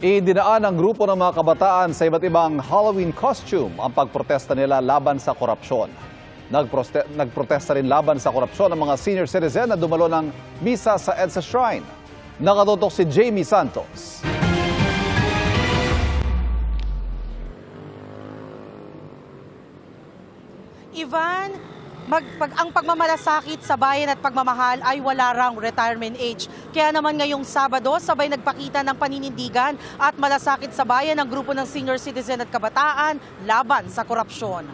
Idinaan ng grupo ng mga kabataan sa iba't ibang Halloween costume ang pagprotesta nila laban sa korupsyon. Nagprotesta rin laban sa korupsyon ang mga senior citizen na dumalo ng misa sa EDSA Shrine. Nakatutok si Jamie Santos. Ivan, ang pagmamalasakit sa bayan at pagmamahal ay wala rang retirement age. Kaya naman ngayong Sabado, sabay nagpakita ng paninindigan at malasakit sa bayan ng grupo ng senior citizen at kabataan laban sa korupsyon.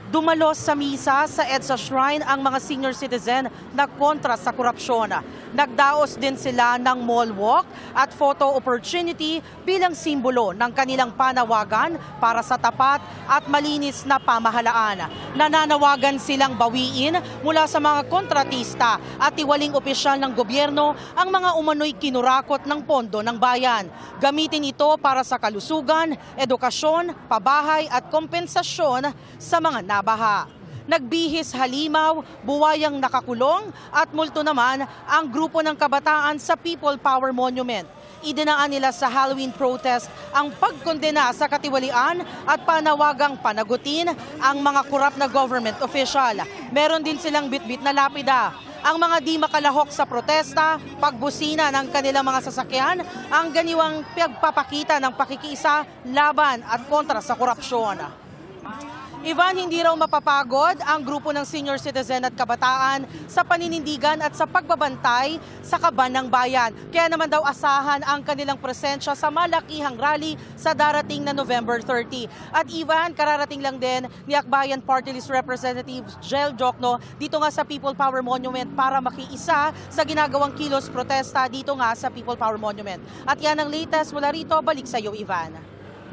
Dumalos sa misa sa EDSA Shrine ang mga senior citizen na kontra sa korupsyon. Nagdaos din sila ng mall walk at photo opportunity bilang simbolo ng kanilang panawagan para sa tapat at malinis na pamahalaan. Nananawagan silang bawiin mula sa mga kontratista at tiwaling opisyal ng gobyerno ang mga umano'y kinurakot ng pondo ng bayan. Gamitin ito para sa kalusugan, edukasyon, pabahay at kompensasyon sa mga nabaha. Nagbihis halimaw, buwayang nakakulong at multo naman ang grupo ng kabataan sa People Power Monument. Idinaan nila sa Halloween protest ang pagkondena sa katiwalian at panawagang panagutin ang mga korap na government official. Meron din silang bitbit na lapida. Ang mga di makalahok sa protesta, pagbusina ng kanilang mga sasakyan, ang ganiwang pagpapakita ng pakikiisa laban at kontra sa korupsyon. Ivan, hindi raw mapapagod ang grupo ng senior citizen at kabataan sa paninindigan at sa pagbabantay sa kaban ng bayan. Kaya naman daw asahan ang kanilang presensya sa malakihang rally sa darating na November 30. At Ivan, kararating lang din ni Akbayan Party List Representative Jel Jokno dito nga sa People Power Monument para makiisa sa ginagawang kilos protesta dito nga sa People Power Monument. At yan ang latest mula rito, balik sa iyo, Ivan.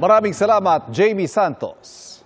Maraming salamat, Jamie Santos.